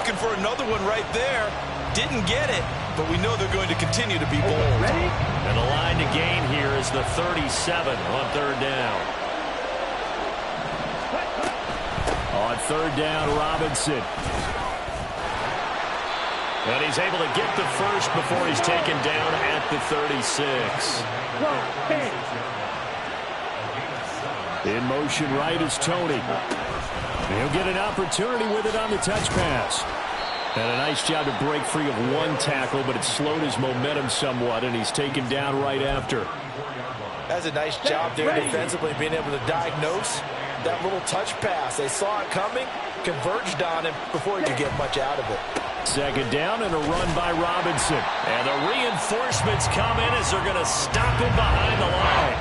looking for another one right there. Didn't get it, but we know they're going to continue to be bold. Ready? And the line to gain here is the 37 on third down. On third down, Robinson. And he's able to get the first before he's taken down at the 36. In motion right is Tony. He'll get an opportunity with it on the touch pass. And a nice job to break free of one tackle, but it slowed his momentum somewhat, and he's taken down right after. That's a nice job there defensively, being able to diagnose that little touch pass. They saw it coming, converged on him before he could get much out of it. Second down and a run by Robinson. And the reinforcements come in as they're going to stop him behind the line.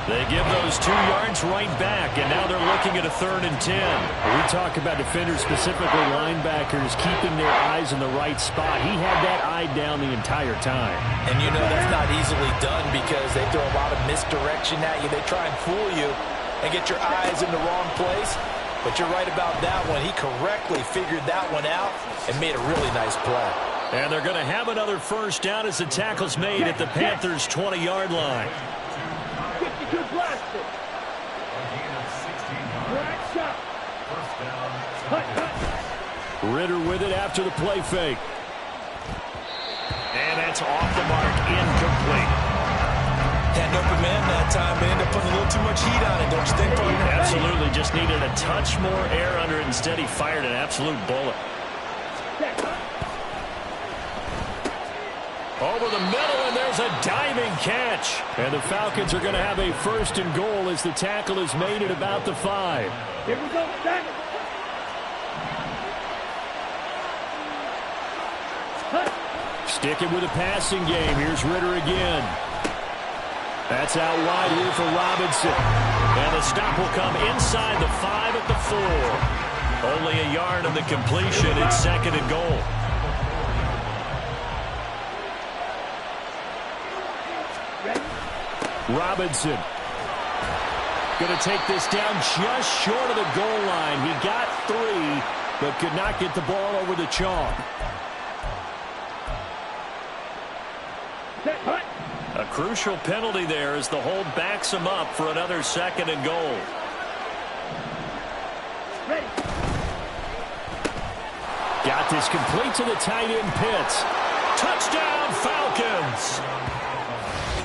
They give those 2 yards right back, and now they're looking at a 3rd and 10. We talk about defenders, specifically linebackers, keeping their eyes in the right spot. He had that eye down the entire time. And you know that's not easily done because they throw a lot of misdirection at you. They try and fool you and get your eyes in the wrong place. But you're right about that one. He correctly figured that one out and made a really nice play. And they're going to have another first down as the tackle's made at the Panthers' 20-yard line. Ritter with it after the play fake. And that's off the mark, incomplete. Had an open man that time, but ended up putting a little too much heat on it, don't you think, partner? Absolutely, just needed a touch more air under it. Instead, he fired an absolute bullet. Over the middle, and there's a diving catch. And the Falcons are going to have a 1st and goal as the tackle is made at about the 5. Here we go, back. Sticking with a passing game. Here's Ritter again. That's out wide here for Robinson. And the stop will come inside the 5 at the 4. Only a yard of the completion. It's 2nd and goal. Robinson going to take this down just short of the goal line. He got 3, but could not get the ball over the chalk. A crucial penalty there as the hold backs him up for another 2nd and goal. Ready. Got this complete to the tight end, Pitts. Touchdown, Falcons!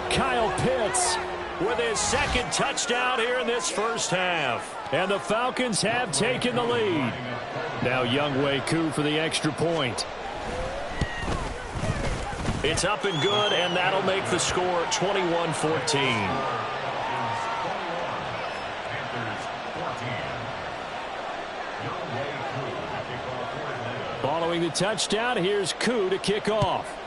Kyle Pitts With his 2nd touchdown here in this first half. And the Falcons have taken the lead. Now Younghoe Koo for the extra point. It's up and good, and that'll make the score 21-14. Following the touchdown, here's Koo to kick off.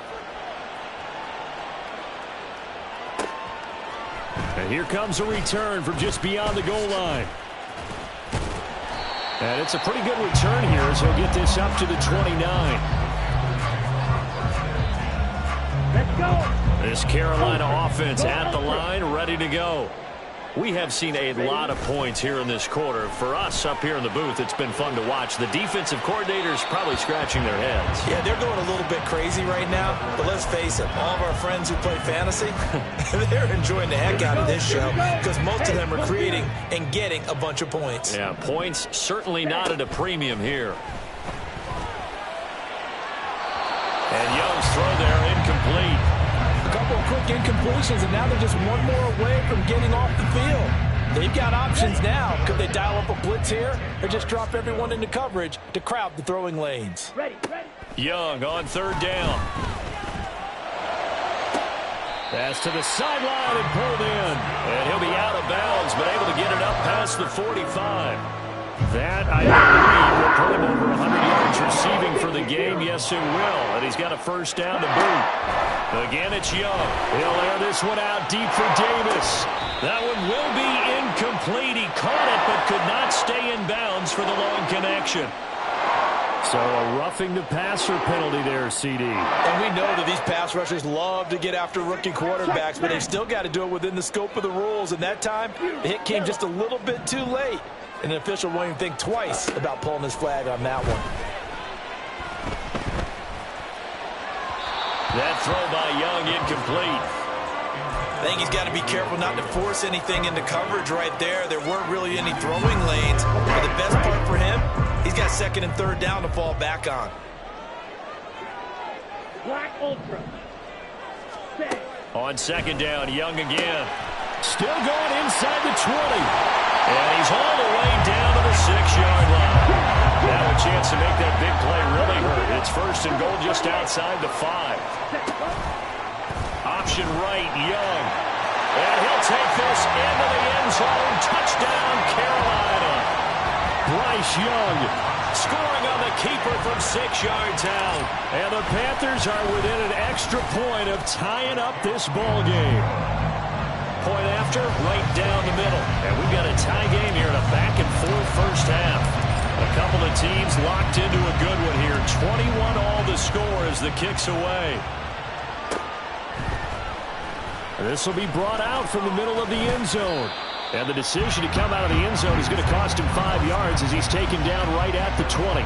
And here comes a return from just beyond the goal line. And it's a pretty good return here as he'll get this up to the 29. Let's go. This Carolina offense at the line, ready to go. We have seen a lot of points here in this quarter. For us up here in the booth, it's been fun to watch. The defensive coordinators probably scratching their heads. Yeah, they're going a little bit crazy right now, but let's face it, all of our friends who play fantasy, they're enjoying the heck out of this show because most of them are creating and getting a bunch of points. Yeah, points certainly not at a premium here. And Young's throw there incomplete. A couple of quick incompletions, and now they're just one more away from getting off the field. They've got options now. Could they dial up a blitz here or just drop everyone into coverage to crowd the throwing lanes? Ready, ready. Young on third down. Pass to the sideline and pulled in. And he'll be out of bounds, but able to get it up past the 45. That, I believe, will put him over 100 yards receiving for the game. Yes, it will. And he's got a first down to boot. Again, it's Young. He'll air this one out deep for Davis. That one will be incomplete. He caught it, but could not stay in bounds for the long connection. So a roughing the passer penalty there, CD. And we know that these pass rushers love to get after rookie quarterbacks, but they've still got to do it within the scope of the rules. And that time, the hit came just a little bit too late. And the official won't even think twice about pulling his flag on that one. That throw by Young incomplete. I think he's got to be careful not to force anything into coverage right there. There weren't really any throwing lanes. But the best part for him, he's got second and third down to fall back on. Black Ultra. Set. On second down, Young again. Still going inside the 20. And he's all the way down to the 6-yard line. Now a chance to make that big play really hurt. It's first and goal just outside the 5. Option right, Young. And he'll take this into the end zone. Touchdown, Carolina. Bryce Young scoring on the keeper from 6 yards out. And the Panthers are within an extra point of tying up this ball game. Point after, right down the middle. And we've got a tie game here in a back-and-forth first half. A couple of teams locked into a good one here. 21 all the score as the kick's away. This will be brought out from the middle of the end zone. And the decision to come out of the end zone is going to cost him 5 yards as he's taken down right at the 20.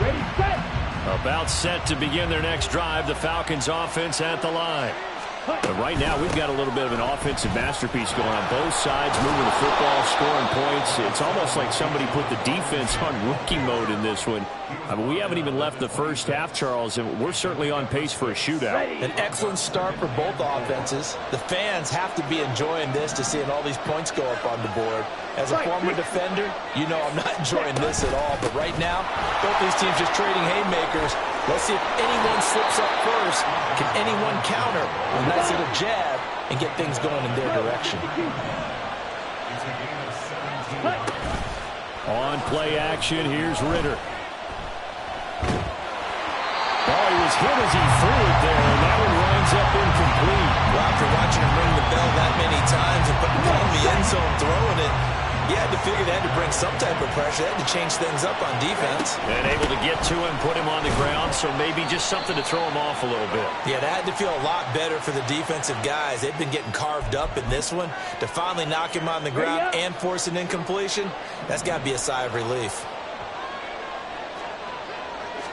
Ready, set. About set to begin their next drive. The Falcons offense at the line. But right now, we've got a little bit of an offensive masterpiece going on both sides, moving the football, scoring points. It's almost like somebody put the defense on rookie mode in this one. I mean, we haven't even left the first half, Charles, and we're certainly on pace for a shootout. An excellent start for both offenses. The fans have to be enjoying this to seeing all these points go up on the board. As a former defender, you know I'm not enjoying this at all. But right now, both these teams just trading haymakers. Let's see if anyone slips up first. Can anyone counter a nice little jab and get things going in their direction? On play action, here's Ritter. Oh, he was hit as he threw it there, and that one winds up incomplete. Well, after watching him ring the bell that many times and putting it in the end zone throwing it, you had to figure they had to bring some type of pressure. They had to change things up on defense. And able to get to him, put him on the ground, so maybe just something to throw him off a little bit. Yeah, that had to feel a lot better for the defensive guys. They've been getting carved up in this one. To finally knock him on the ground and force an incompletion, that's got to be a sigh of relief.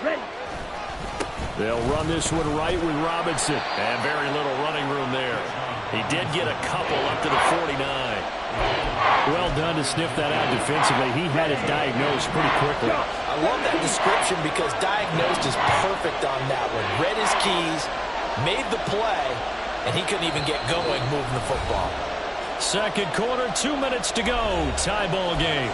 Ready. They'll run this one right with Robinson. And very little running room there. He did get a couple up to the 49. Well done to sniff that out defensively. He had it diagnosed pretty quickly. I love that description because diagnosed is perfect on that one. Read his keys, made the play, and he couldn't even get going moving the football. Second quarter, 2 minutes to go. Tie ball game.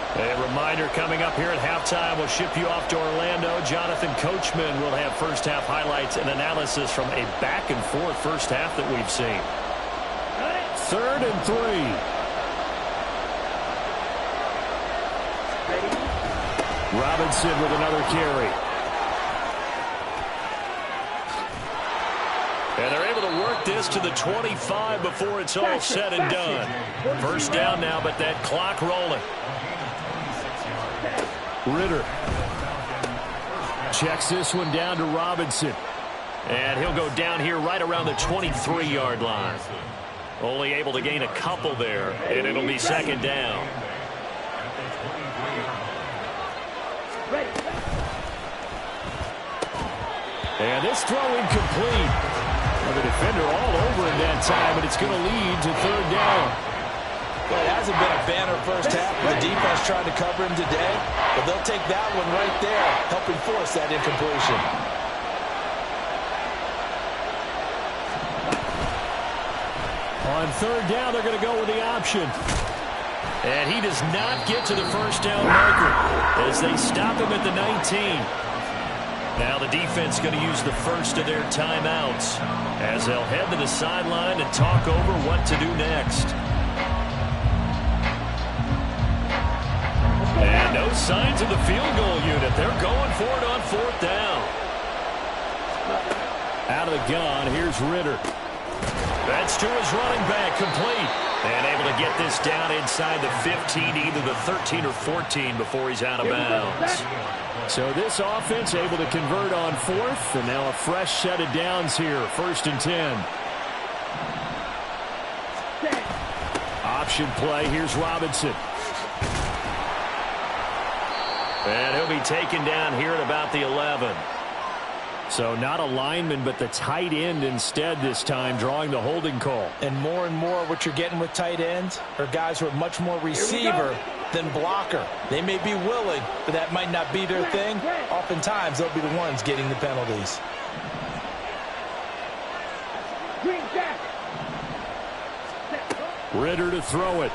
A reminder coming up here at halftime. We'll ship you off to Orlando. Jonathan Coachman will have first half highlights and analysis from a back-and-forth first half that we've seen. 3rd and 3. Robinson with another carry. And they're able to work this to the 25 before it's all said and done. First down now, but that clock rolling. Ritter checks this one down to Robinson. And he'll go down here right around the 23-yard line. Only able to gain a couple there, and it'll be second down. And this throw incomplete. Well, the defender all over in that time, but it's going to lead to 3rd down. Well, it hasn't been a banner first half for the defense trying to cover him today, but they'll take that one right there, helping force that incompletion. On 3rd down, they're going to go with the option. And he does not get to the first down marker as they stop him at the 19. Now the defense going to use the first of their timeouts as they'll head to the sideline and talk over what to do next. And no signs of the field goal unit. They're going for it on 4th down. Out of the gun, here's Ritter. That's to his running back, complete. And able to get this down inside the 15, either the 13 or 14 before he's out of bounds. So this offense able to convert on 4th, and now a fresh set of downs here, 1st and 10. Option play, here's Robinson. And he'll be taken down here at about the 11. So not a lineman, but the tight end instead this time, drawing the holding call. And more what you're getting with tight ends are guys who are much more receiver than blocker. They may be willing, but that might not be their thing. Oftentimes, they'll be the ones getting the penalties. Ritter to throw it.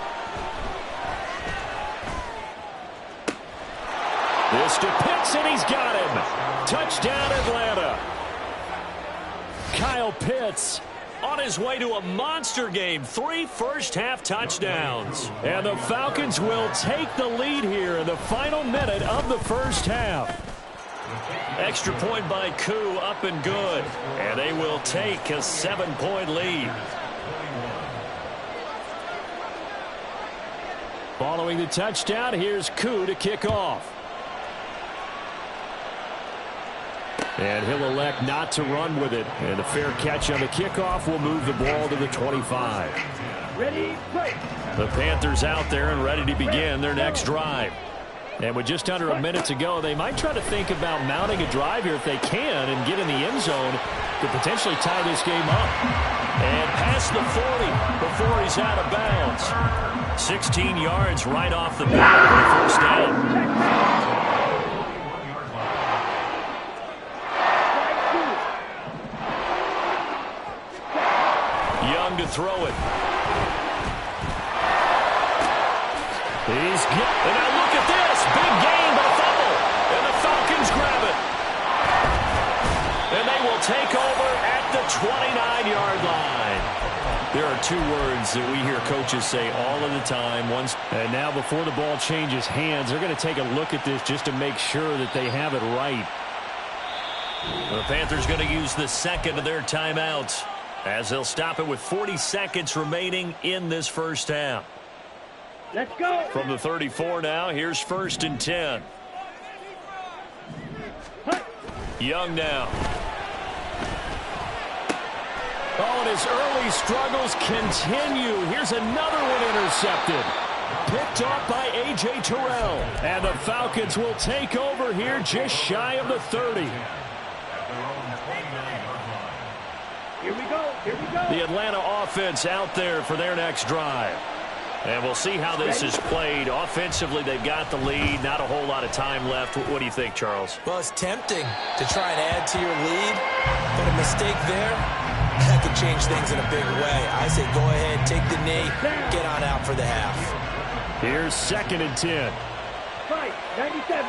This to Pitts, and he's got him. Touchdown, Atlanta. Kyle Pitts on his way to a monster game. 3 first-half touchdowns. And the Falcons will take the lead here in the final minute of the first half. Extra point by Koo, up and good. And they will take a 7-point lead. Following the touchdown, here's Koo to kick off. And he'll elect not to run with it. And a fair catch on the kickoff will move the ball to the 25. Ready, play. The Panthers out there and ready to begin their next drive. And with just under a minute to go, they might try to think about mounting a drive here if they can and get in the end zone to potentially tie this game up. And past the 40 before he's out of bounds. 16 yards right off the bat for the first down. Young to throw it. He's good. And now look at this. Big gain, but a fumble. And the Falcons grab it. And they will take over at the 29-yard line. There are 2 words that we hear coaches say all of the time. And now before the ball changes hands, they're going to take a look at this just to make sure that they have it right. The Panthers going to use the second of their timeouts, as they'll stop it with 40 seconds remaining in this first half. Let's go. From the 34 now, here's 1st and 10. Young now. Oh, and his early struggles continue. Here's another one intercepted. Picked off by A.J. Terrell. And the Falcons will take over here just shy of the 30. Here we go. Here we go. The Atlanta offense out there for their next drive. And we'll see how this is played. Offensively, they've got the lead. Not a whole lot of time left. What do you think, Charles? Well, it's tempting to try and add to your lead, but a mistake there, that could change things in a big way. I say go ahead, take the knee, get on out for the half. Here's 2nd and 10. Fight, 97.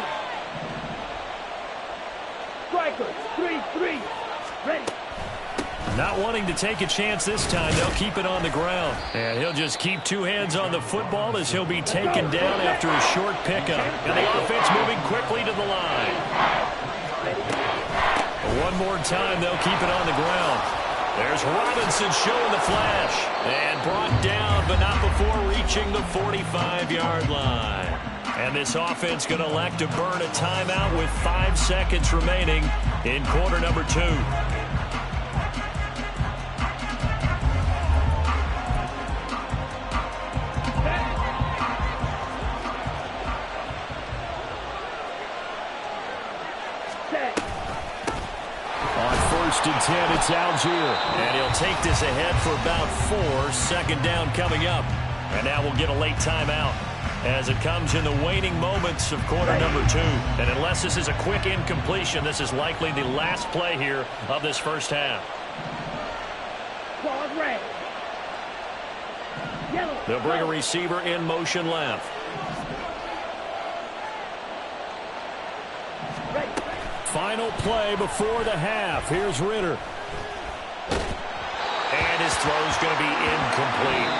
Strikers, 3-3. Ready. Not wanting to take a chance this time, they'll keep it on the ground. And he'll just keep 2 hands on the football as he'll be taken down after a short pickup. And the offense moving quickly to the line. One more time, they'll keep it on the ground. There's Robinson showing the flash. And brought down, but not before reaching the 45-yard line. And this offense going to elect to burn a timeout with 5 seconds remaining in quarter number 2. On 1st and 10, it's Algier. And he'll take this ahead for about 4. 2nd down coming up. And now we'll get a late timeout as it comes in the waning moments of quarter number 2. And unless this is a quick incompletion, this is likely the last play here of this first half. Ball red. Yellow. They'll bring a receiver in motion left. Ready. Final play before the half. Here's Ritter. And his throw's going to be incomplete.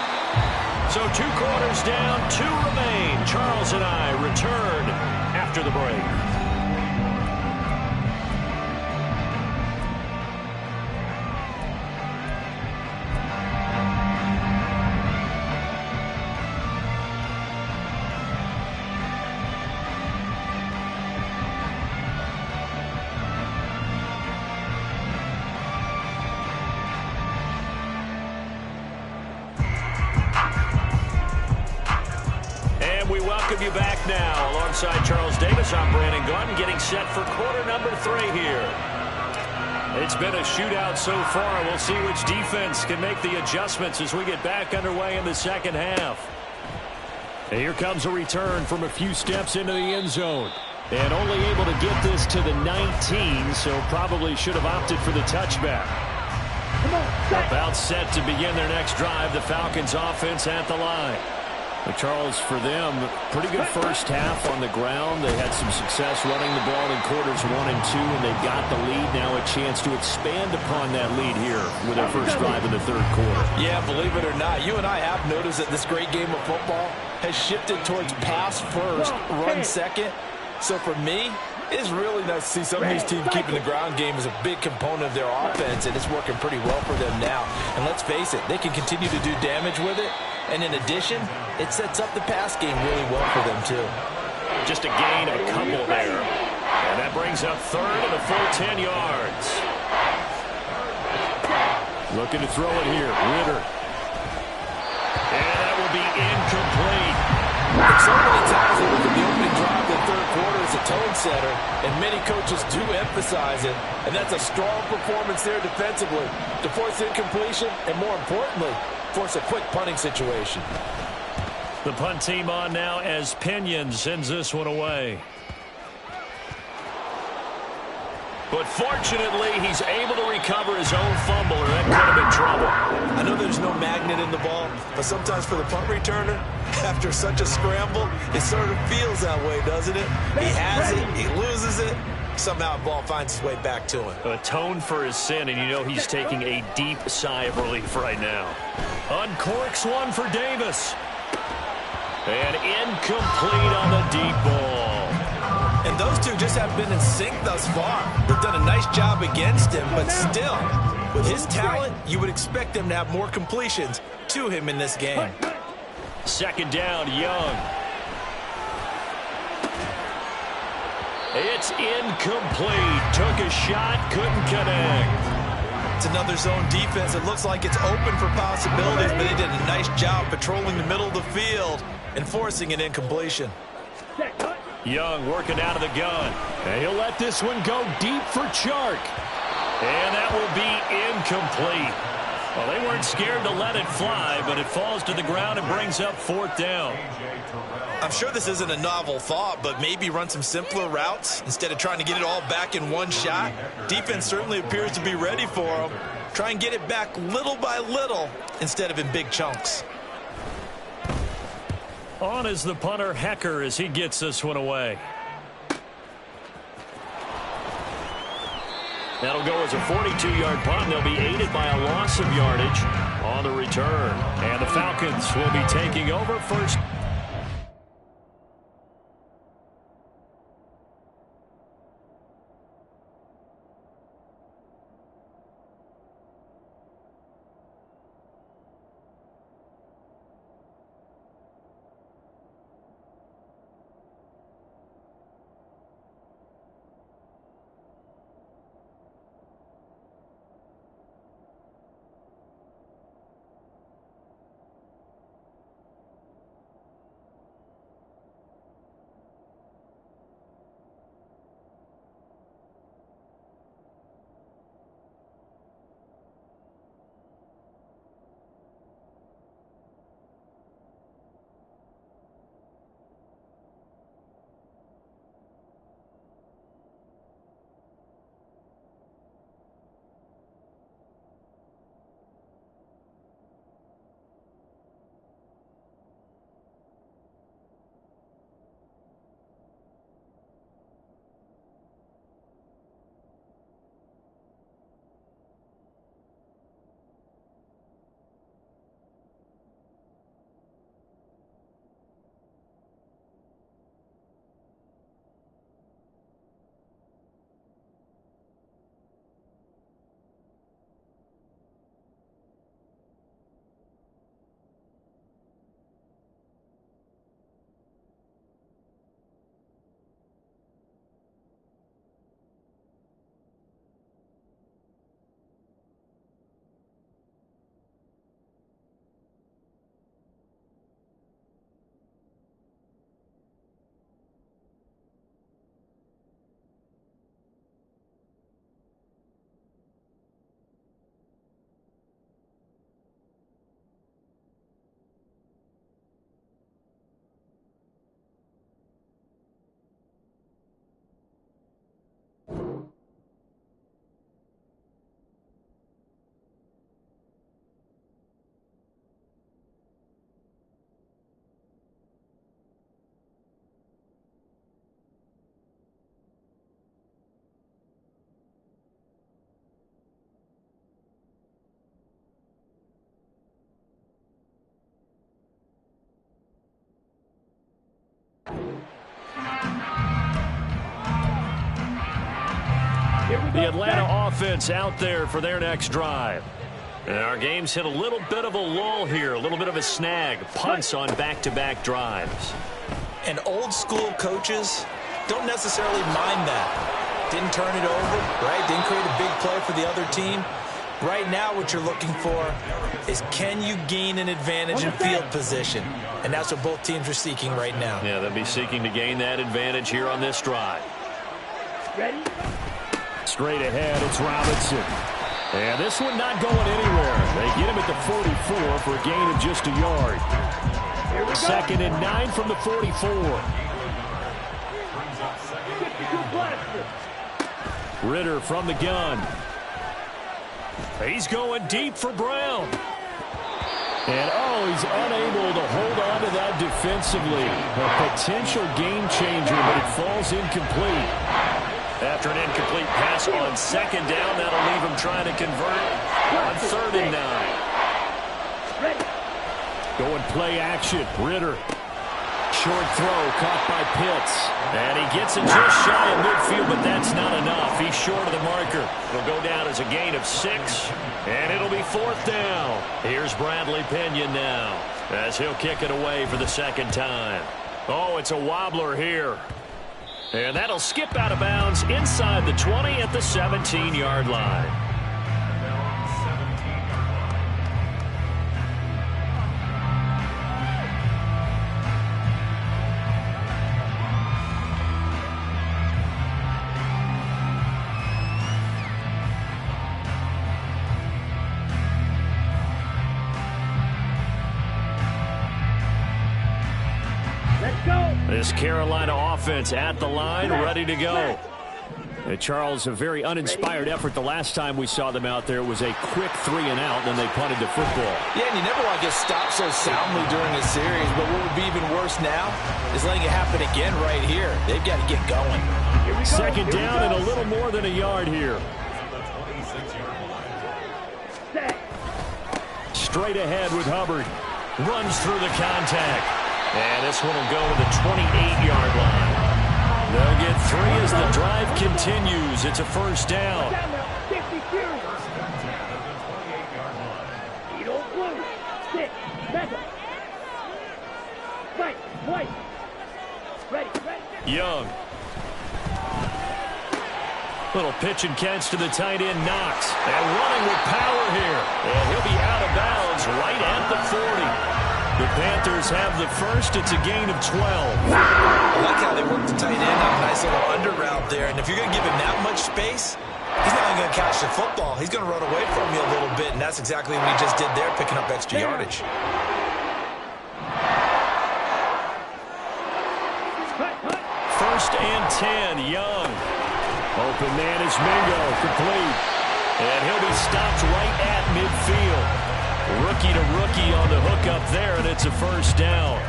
So 2 quarters down, 2 remain. Charles and I return after the break. We welcome you back now. Alongside Charles Davis, I'm Brandon Gaudin, getting set for quarter number 3 here. It's been a shootout so far. We'll see which defense can make the adjustments as we get back underway in the second half. And here comes a return from a few steps into the end zone. And only able to get this to the 19, so probably should have opted for the touchback. About set to begin their next drive, the Falcons offense at the line. But Charles, for them, pretty good first half on the ground. They had some success running the ball in quarters 1 and 2, and they got the lead. Now a chance to expand upon that lead here with their first drive in the third quarter. Yeah, believe it or not, you and I have noticed that this great game of football has shifted towards pass first, run second. So for me, it's really nice to see some of these teams keeping the ground game as a big component of their offense, and it's working pretty well for them now. And let's face it, they can continue to do damage with it. And in addition, it sets up the pass game really well for them, too. Just a gain of a couple there. And that brings up third and a full 10 yards. Looking to throw it here. Ritter. And that will be incomplete. So many times they look at the opening drive in the third quarter as a tone setter, and many coaches do emphasize it. And that's a strong performance there defensively to force incompletion and, more importantly, force a quick punting situation. The punt team on now as Pinion sends this one away. But fortunately, he's able to recover his own fumble, or that could have been trouble. I know there's no magnet in the ball, but sometimes for the punt returner, after such a scramble, it sort of feels that way, doesn't it? He has it, he loses it, somehow the ball finds its way back to him. Atone for his sin, and you know he's taking a deep sigh of relief right now. Uncorks one for Davis. And incomplete on the deep ball. And those two just have been in sync thus far. They've done a nice job against him, but still, with his talent, you would expect him to have more completions to him in this game. Second down, Young. It's incomplete. Took a shot, couldn't connect. It's another zone defense. It looks like it's open for possibilities, but they did a nice job patrolling the middle of the field and forcing an incompletion. Young working out of the gun. And he'll let this one go deep for Chark. And that will be incomplete. Well, they weren't scared to let it fly, but it falls to the ground and brings up fourth down. I'm sure this isn't a novel thought, but maybe run some simpler routes instead of trying to get it all back in one shot. Defense certainly appears to be ready for them. Try and get it back little by little instead of in big chunks. On is the punter, Hecker, as he gets this one away. That'll go as a 42-yard punt. They'll be aided by a loss of yardage on the return. And the Falcons will be taking over first. The Atlanta offense out there for their next drive. And our game's hit a little bit of a lull here, a little bit of a snag. Punts on back-to-back drives. And old school coaches don't necessarily mind that. Didn't turn it over, right? Didn't create a big play for the other team. Right now what you're looking for is, can you gain an advantage in field position? And that's what both teams are seeking right now. Yeah, they'll be seeking to gain that advantage here on this drive. Ready? Straight ahead, it's Robinson. And this one not going anywhere. They get him at the 44 for a gain of just a yard. 2nd and 9 from the 44. Ritter from the gun. He's going deep for Brown. And, he's unable to hold on to that defensively. A potential game changer, but it falls incomplete. After an incomplete pass on 2nd down, that'll leave him trying to convert on 3rd and 9. Going play action. Ritter. Short throw caught by Pitts. And he gets it just shy of midfield, but that's not enough. He's short of the marker. It'll go down as a gain of 6, and it'll be 4th down. Here's Bradley Pinion now as he'll kick it away for the 2nd time. Oh, it's a wobbler here. And that'll skip out of bounds inside the 20 at the 17-yard line. This Carolina offense at the line, ready to go. And Charles, a very uninspired effort the last time we saw them out there. It was a quick 3-and-out, then they punted the football. Yeah, and you never want to get stopped so soundly during a series, but what would be even worse now is letting it happen again right here. They've got to get going. 2nd down and a little more than a yard here. Straight ahead with Hubbard. Runs through the contact. And this one will go to the 28-yard line. They'll get 3 as the drive continues. It's a 1st down. Young. Little pitch and catch to the tight end, Knox. And running with power here. And he'll be out of bounds right at the 40. The Panthers have the first. It's a gain of 12. I like how they work the tight end on a nice little under route there. And if you're going to give him that much space, he's not only going to catch the football, he's going to run away from you a little bit. And that's exactly what he just did there, picking up extra yardage. 1st and 10, Young. Open man is Mingo, complete. And he'll be stopped right at midfield. Rookie to rookie on the hook up there, and it's a 1st down.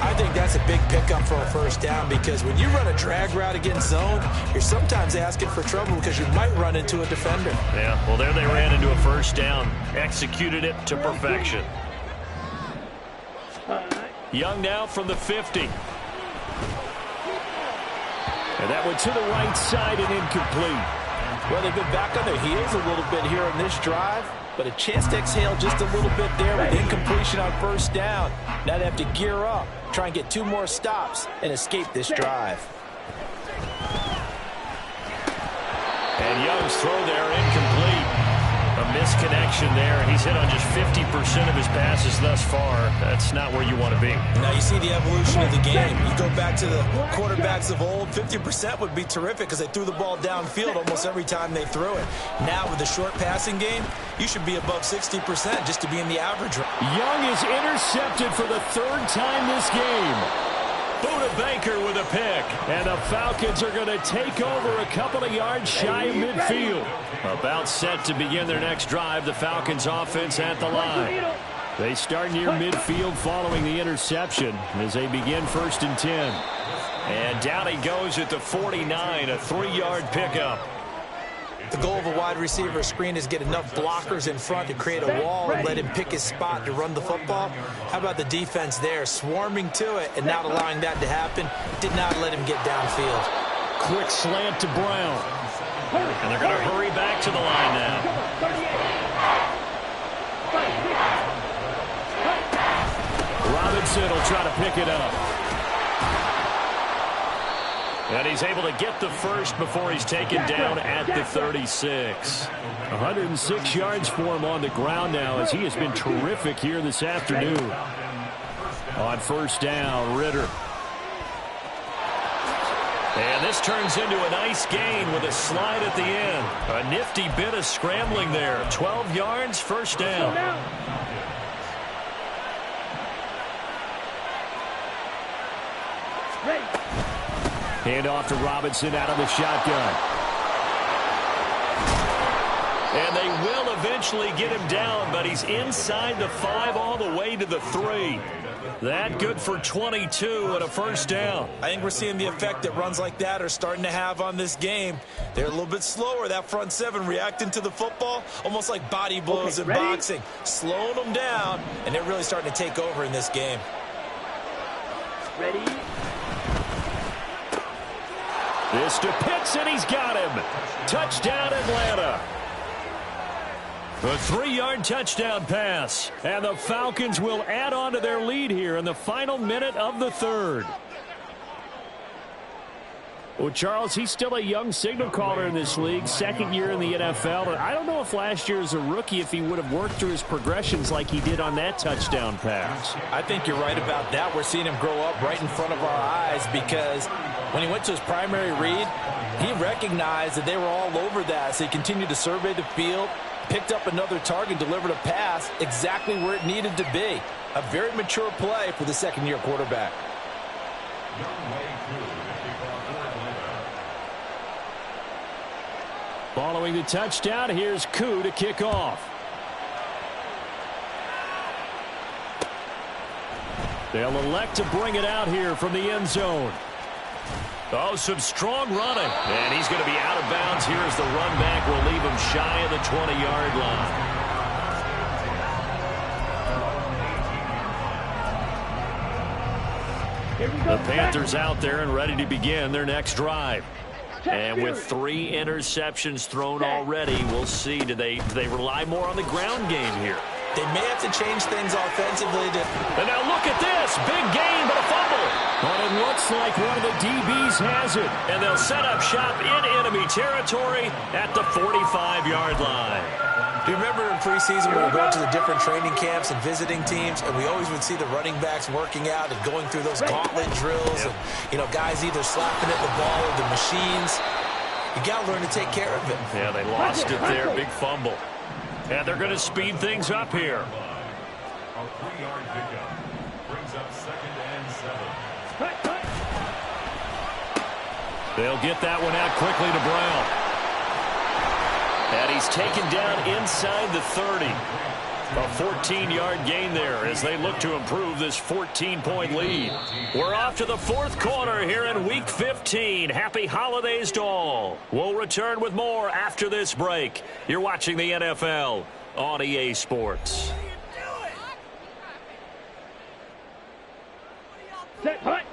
I think that's a big pickup for a 1st down, because when you run a drag route against zone, you're sometimes asking for trouble because you might run into a defender. Yeah, well, there they ran into a 1st down. Executed it to perfection. Young now from the 50. And that went to the right side and incomplete. Well, they've been back on their heels a little bit here on this drive, but a chance to exhale just a little bit there with incompletion on 1st down. Now they have to gear up, try and get 2 more stops, and escape this drive. And Young's throw there incomplete. A misconnection there, and he's hit on just 50% of his passes thus far. That's not where you want to be. Now you see the evolution of the game. You go back to the quarterbacks of old, 50% would be terrific because they threw the ball downfield almost every time they threw it. Now with the short passing game, you should be above 60% just to be in the average range. Young is intercepted for the 3rd time this game. Buda Baker with a pick. And the Falcons are going to take over a couple of yards shy of midfield. About set to begin their next drive. The Falcons offense at the line. They start near midfield following the interception as they begin 1st and 10. And down he goes at the 49, a 3-yard pickup. The goal of a wide receiver screen is get enough blockers in front to create a wall and let him pick his spot to run the football. How about the defense there, swarming to it and not allowing that to happen? Did not let him get downfield. quick slant to Brown. And they're going to hurry back to the line now. Robinson will try to pick it up. And he's able to get the first before he's taken down at the 36. 106 yards for him on the ground now as he has been terrific here this afternoon. On first down, Ritter. And this turns into a nice gain with a slide at the end. A nifty bit of scrambling there. 12 yards, first down. Hand off to Robinson out of the shotgun. And they will eventually get him down, but he's inside the 5 all the way to the 3. That good for 22 and a first down. I think we're seeing the effect that runs like that are starting to have on this game. They're a little bit slower, that front 7 reacting to the football, almost like body blows in boxing, slowing them down, and they're really starting to take over in this game. Ready? This to Pitts, and he's got him. Touchdown, Atlanta. A 3-yard touchdown pass. And the Falcons will add on to their lead here in the final minute of the third. Well, Charles, he's still a young signal caller in this league, second year in the NFL. And I don't know if last year as a rookie, if he would have worked through his progressions like he did on that touchdown pass. I think you're right about that. We're seeing him grow up right in front of our eyes because when he went to his primary read, he recognized that they were all over that. So he continued to survey the field, picked up another target, delivered a pass exactly where it needed to be. A very mature play for the second-year quarterback. Following the touchdown, here's Koo to kick off. They'll elect to bring it out here from the end zone. Oh, some strong running. And he's going to be out of bounds here as the run back will leave him shy of the 20-yard line. The Panthers out there and ready to begin their next drive. And with 3 interceptions thrown already, we'll see. Do they rely more on the ground game here? They may have to change things offensively. And now look at this. Big gain, but a fumble. But it looks like one of the DBs has it. And they'll set up shop in enemy territory at the 45-yard line. Do you remember in preseason when we were going to the different training camps and visiting teams, and we always would see the running backs working out and going through those gauntlet drills, and, you know, guys either slapping at the ball or the machines. You got to learn to take care of it. Yeah, they lost it there. Big fumble. And they're going to speed things up here. A 3-yard pickup brings up 2nd and 7. They'll get that one out quickly to Brown. And he's taken down inside the 30. A 14-yard gain there as they look to improve this 14-point lead. We're off to the 4th quarter here in Week 15. Happy holidays to all. We'll return with more after this break. You're watching the NFL on EA Sports. Set, hut.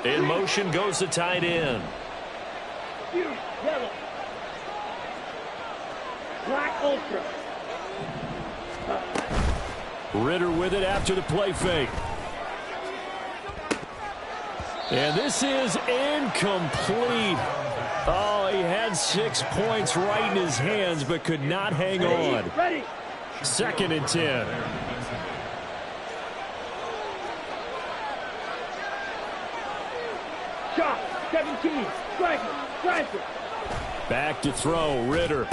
In motion goes the tight end. Yellow. Black Ultra. Ritter with it after the play fake. And this is incomplete. Oh, he had 6 points right in his hands, but could not hang on. Ready. 2nd and 10. Shot. 17. Striker. Back to throw, Ritter.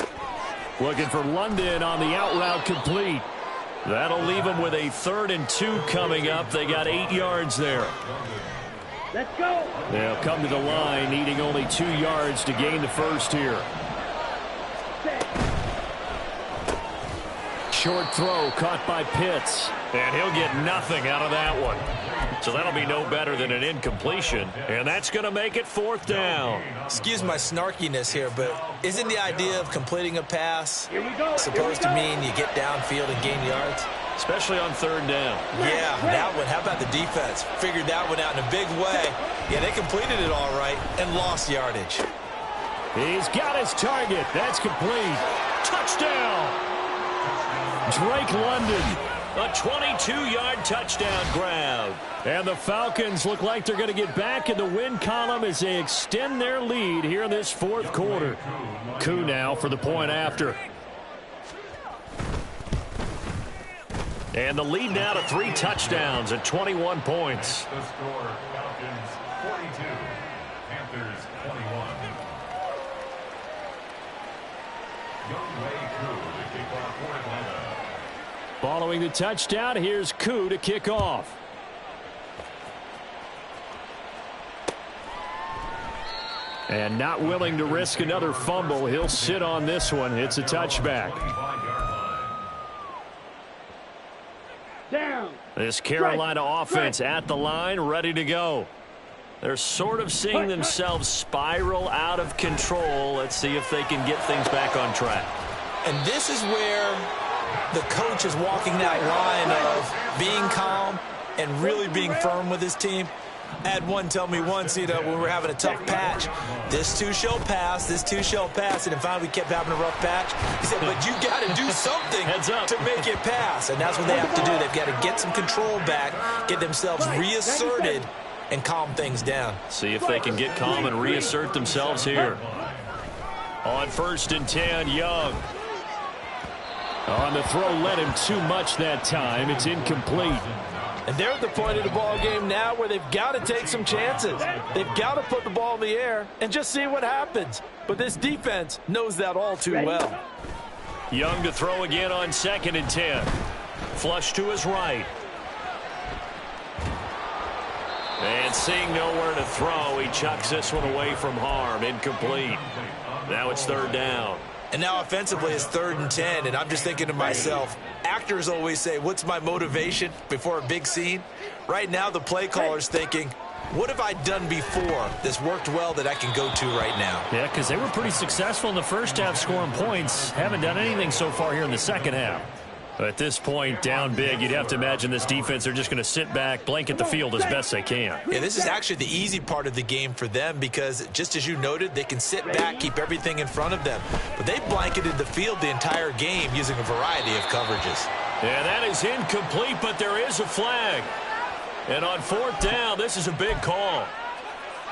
Looking for London on the out route complete. That'll leave them with a 3rd and 2 coming up. They got 8 yards there. Let's go. They'll come to the line, needing only 2 yards to gain the first here. Short throw caught by Pitts. And he'll get nothing out of that one. So that'll be no better than an incompletion. And that's going to make it 4th down. Excuse my snarkiness here, but isn't the idea of completing a pass Here we go. supposed to mean you get downfield and gain yards? especially on third down. Yeah, that one. How about the defense? Figured that one out in a big way. Yeah, they completed it all right and lost yardage. He's got his target. That's complete. Touchdown! Drake London. A 22-yard touchdown grab. And the Falcons look like they're going to get back in the win column as they extend their lead here in this fourth quarter. Koo now for the point after. And the lead now to 3 touchdowns at 21 points. The score, Falcons 42, Panthers 21. Koo to kick off for Atlanta. Following the touchdown, here's Koo to kick off. And not willing to risk another fumble, he'll sit on this one. It's a touchback. Down. This Carolina offense at the line, ready to go. They're sort of seeing themselves spiral out of control. Let's see if they can get things back on track. And this is where the coach is walking that line of being calm and really being firm with his team. I had one tell me once, when we were having a tough patch, this too shall pass, this too shall pass, and then finally we kept having a rough patch. He said, but you got to do something to make it pass, and that's what they have to do. They've got to get some control back, get themselves reasserted, and calm things down. See if they can get calm and reassert themselves here. On 1st and 10, Young. On the throw, led him too much that time. It's incomplete. And they're at the point of the ball game now where they've got to take some chances. They've got to put the ball in the air and just see what happens. But this defense knows that all too well. Young to throw again on 2nd and 10. Flush to his right. And seeing nowhere to throw, he chucks this one away from harm. Incomplete. Now it's 3rd down. And now offensively it's 3rd and 10, and I'm just thinking to myself, actors always say, what's my motivation before a big scene? Right now the play caller's thinking, what have I done before that's worked well that I can go to right now? Yeah, because they were pretty successful in the first half scoring points. Haven't done anything so far here in the second half. At this point, down big, you'd have to imagine this defense are just going to sit back, blanket the field as best they can. Yeah, this is actually the easy part of the game for them because, just as you noted, they can sit back, keep everything in front of them. But they blanketed the field the entire game using a variety of coverages. Yeah, that is incomplete, but there is a flag. And on 4th down, this is a big call.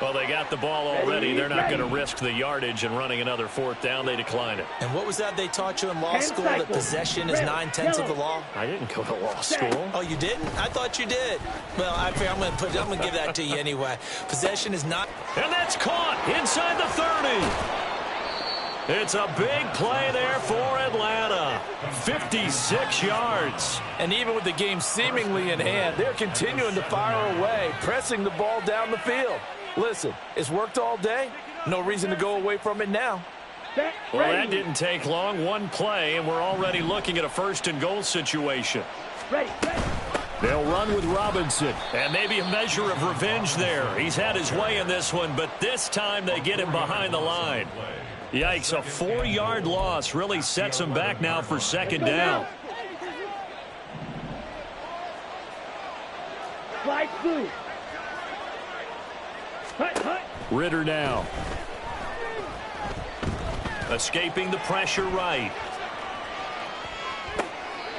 Well, they got the ball already. They're not going to risk the yardage and running another 4th down. They decline it. And what was that they taught you in law school, that possession is 9/10 of the law? I didn't go to law school. Oh, you didn't? I thought you did. Well, I'm going to give that to you anyway. Possession is not. And that's caught inside the 30. It's a big play there for Atlanta. 56 yards. And even with the game seemingly in hand, they're continuing to fire away, pressing the ball down the field. Listen, it's worked all day. No reason to go away from it now. Well, that didn't take long. One play, and we're already looking at a 1st and goal situation. They'll run with Robinson, and maybe a measure of revenge there. He's had his way in this one, but this time they get him behind the line. Yikes, a 4-yard loss really sets him back now for 2nd down. Slide through. Ritter now. Escaping the pressure right.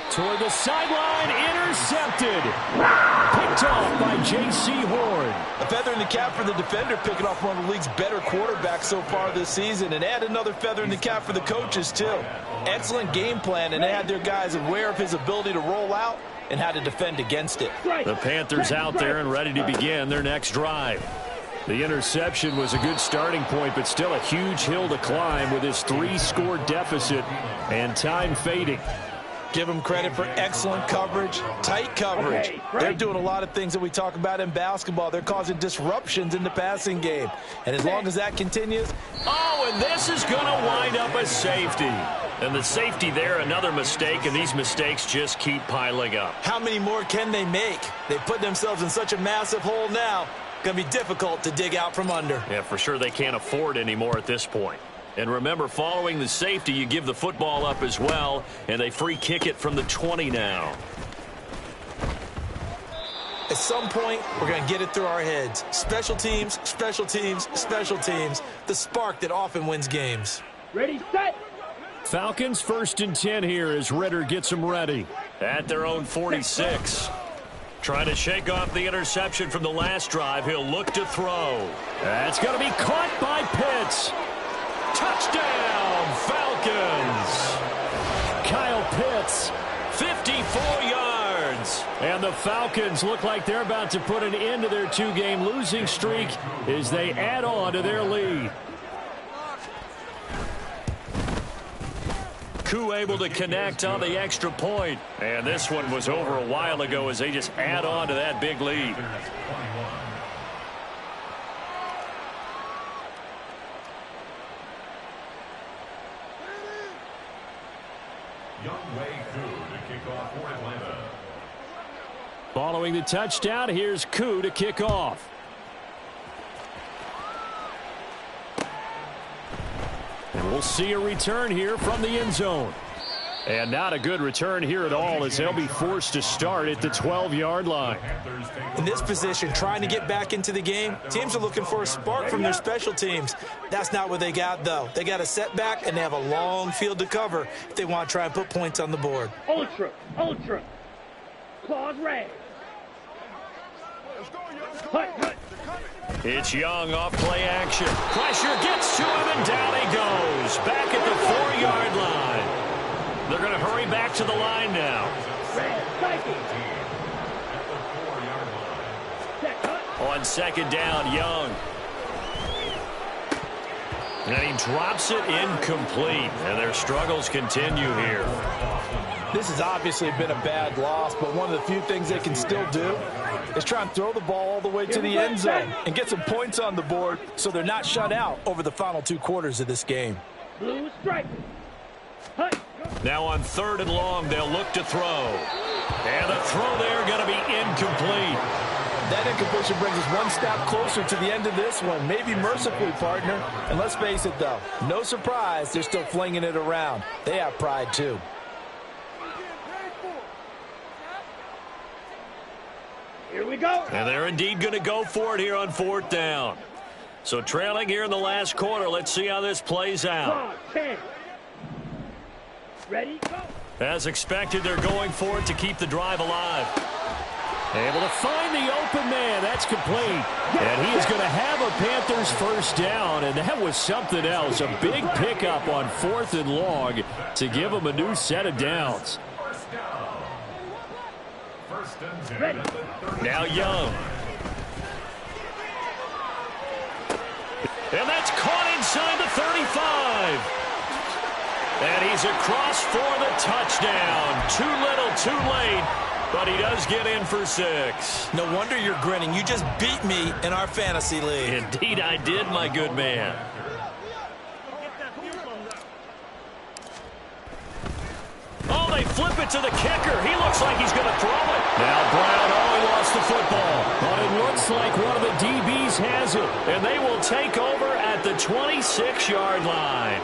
Toward the sideline, intercepted. Picked off by J.C. Horn. A feather in the cap for the defender, picking off one of the league's better quarterbacks so far this season. And add another feather in the cap for the coaches, too. Excellent game plan, and they had their guys aware of his ability to roll out and how to defend against it. The Panthers out there and ready to begin their next drive. The interception was a good starting point, but still a huge hill to climb with his 3-score deficit and time fading. Give them credit for excellent coverage, tight coverage. They're doing a lot of things that we talk about in basketball. They're causing disruptions in the passing game. And as long as that continues. Oh, and this is going to wind up a safety. And the safety there, another mistake, and these mistakes just keep piling up. How many more can they make? They put themselves in such a massive hole now. Going to be difficult to dig out from under. Yeah, for sure they can't afford any more at this point. And remember, following the safety, you give the football up as well, and they free kick it from the 20 now. At some point, we're going to get it through our heads. Special teams, special teams, special teams. The spark that often wins games. Ready, set. Falcons 1st and 10 here as Ritter gets them ready. At their own 46. Trying to shake off the interception from the last drive. He'll look to throw. That's going to be caught by Pitts. Touchdown, Falcons. Kyle Pitts. 54 yards. And the Falcons look like they're about to put an end to their 2-game losing streak as they add on to their lead. Koo able to connect on the extra point. And this one was over a while ago as they just add on to that big lead. Following the touchdown, here's Koo to kick off. And we'll see a return here from the end zone. And not a good return here at all as they'll be forced to start at the 12-yard line. In this position, trying to get back into the game, teams are looking for a spark from their special teams. That's not what they got, though. They got a setback, and they have a long field to cover if they want to try and put points on the board. Ultra, ultra. Claws red. Hut, hut. It's Young off play action. Pressure gets to him, and down he goes. Back at the 4-yard line. They're going to hurry back to the line now. Red, cycle. Set, hut. On 2nd down, Young. And he drops it incomplete. And their struggles continue here. This has obviously been a bad loss, but one of the few things they can still do is try and throw the ball all the way to the end zone and get some points on the board so they're not shut out over the final 2 quarters of this game. Blue strike. Hut. Now on 3rd and long, they'll look to throw. And the throw there going to be incomplete. That incompletion brings us one step closer to the end of this one. Maybe mercifully, partner. And let's face it, though, no surprise, they're still flinging it around. They have pride, too. Here we go. And they're indeed going to go for it here on 4th down. So trailing here in the last quarter. Let's see how this plays out. 10. Ready, go. As expected, they're going for it to keep the drive alive. Able to find the open man. That's complete. And he is going to have a Panthers 1st down. And that was something else. A big pickup on 4th and long to give them a new set of downs. Ready. Now Young. And that's caught inside the 35. And he's across for the touchdown. Too little, too late. But he does get in for 6. No wonder you're grinning. You just beat me in our fantasy league. Indeed I did, my good man. Oh, they flip it to the kicker. He looks like he's going to throw it. Now Brown, he lost the football. But it looks like one of the DBs has it. And they will take over at the 26-yard line.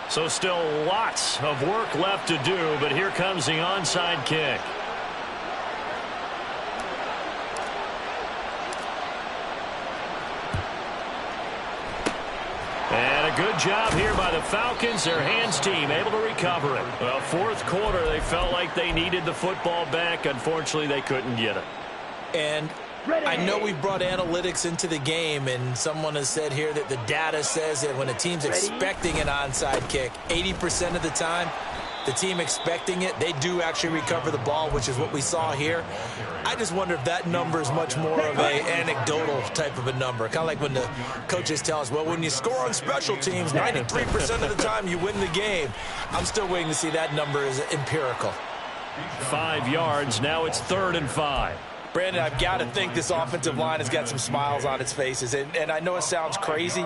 So still lots of work left to do, but here comes the onside kick. And a good job here by the Falcons, their hands team, able to recover it. Well, 4th quarter, they felt like they needed the football back. Unfortunately, they couldn't get it. And I know we brought analytics into the game, and someone has said here that the data says that when a team's expecting an onside kick, 80% of the time, the team expecting it, they do actually recover the ball, which is what we saw here. I just wonder if that number is much more of a anecdotal type of a number. Kind of like when the coaches tell us, well, when you score on special teams, 93% of the time you win the game. I'm still waiting to see that number is empirical. 5 yards. Now it's 3rd and 5. Brandon, I've got to think this offensive line has got some smiles on its faces. And I know it sounds crazy,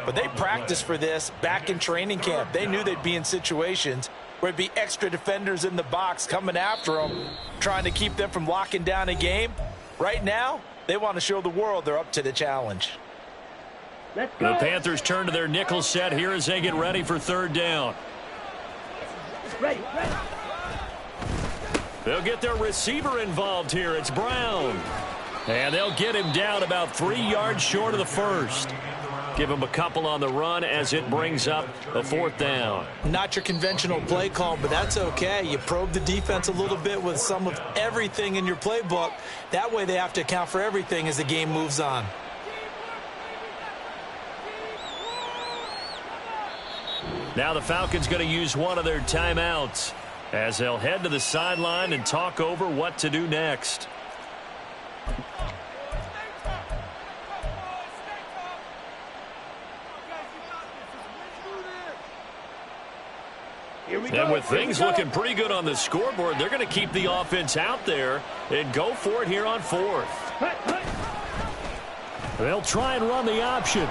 but they practiced for this back in training camp. They knew they'd be in situations where it'd be extra defenders in the box coming after them, trying to keep them from locking down a game. Right now, they want to show the world they're up to the challenge. Let's go. The Panthers turn to their nickel set here as they get ready for 3rd down. Ready, ready. They'll get their receiver involved here. It's Brown. And they'll get him down about 3 yards short of the first. Give him a couple on the run as it brings up a 4th down. Not your conventional play call, but that's okay. You probe the defense a little bit with some of everything in your playbook. That way they have to account for everything as the game moves on. Now the Falcons going to use one of their timeouts as they'll head to the sideline and talk over what to do next. And with things looking pretty good on the scoreboard, they're going to keep the offense out there and go for it here on 4th. They'll try and run the option.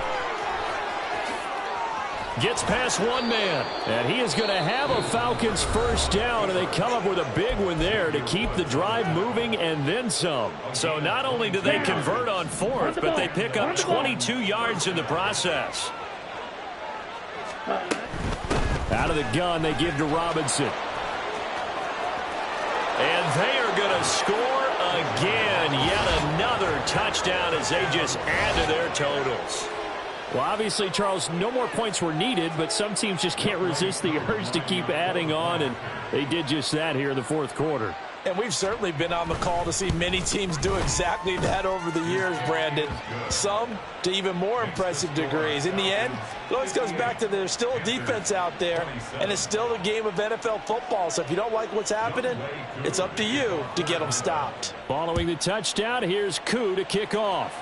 Gets past one man. And he is going to have a Falcons first down, and they come up with a big one there to keep the drive moving and then some. So not only do they convert on 4th, but they pick up 22 yards in the process. Out of the gun, they give to Robinson. And they are going to score again. Yet another touchdown as they just add to their totals. Well, obviously, Charles, no more points were needed, but some teams just can't resist the urge to keep adding on, and they did just that here in the 4th quarter. And we've certainly been on the call to see many teams do exactly that over the years, Brandon. Some to even more impressive degrees. In the end, it always goes back to there's still a defense out there, and it's still a game of NFL football. So if you don't like what's happening, it's up to you to get them stopped. Following the touchdown, here's Koo to kick off.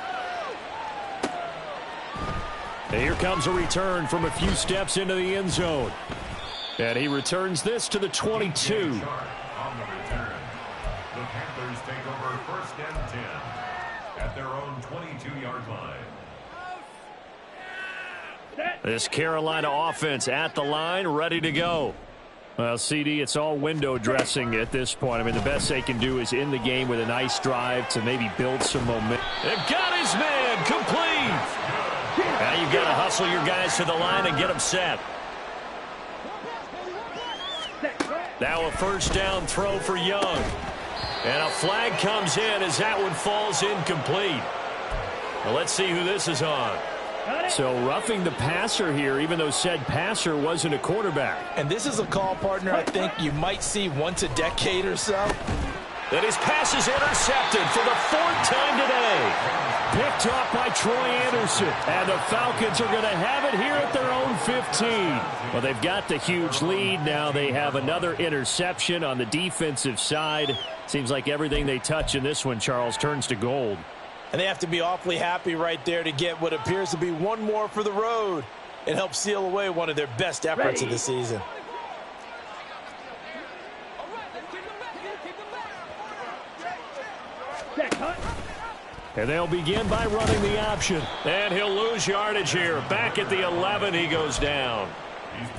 And here comes a return from a few steps into the end zone. And he returns this to the 22. The Panthers take over 1st and 10 at their own 22-yard line. This Carolina offense at the line, ready to go. Well, CD, it's all window dressing at this point. I mean, the best they can do is end the game with a nice drive to maybe build some momentum. They've got his man complete. Now you've got to hustle your guys to the line and get them set. Now a 1st down throw for Young. And a flag comes in as that one falls incomplete. Well, let's see who this is on. So roughing the passer here, even though said passer wasn't a quarterback. And this is a call, partner, I think you might see once a decade or so. That his pass is intercepted for the 4th time today. Picked off by Troy Anderson. And the Falcons are going to have it here at their own 15. Well, they've got the huge lead. Now they have another interception on the defensive side. Seems like everything they touch in this one, Charles, turns to gold. And they have to be awfully happy right there to get what appears to be one more for the road and help seal away one of their best efforts of the season. And they'll begin by running the option. And he'll lose yardage here. Back at the 11, he goes down.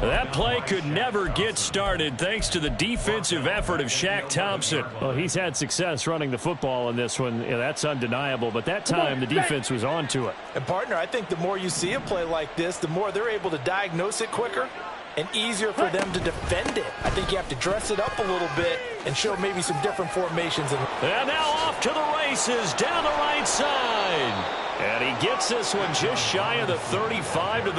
That play could never get started thanks to the defensive effort of Shaq Thompson. Well, he's had success running the football in this one. Yeah, that's undeniable. But that time, the defense was on to it. And, partner, I think the more you see a play like this, the more they're able to diagnose it quicker and easier for them to defend it. I think you have to dress it up a little bit and show maybe some different formations. And now off to the races down the right side. And he gets this one just shy of the 35 to the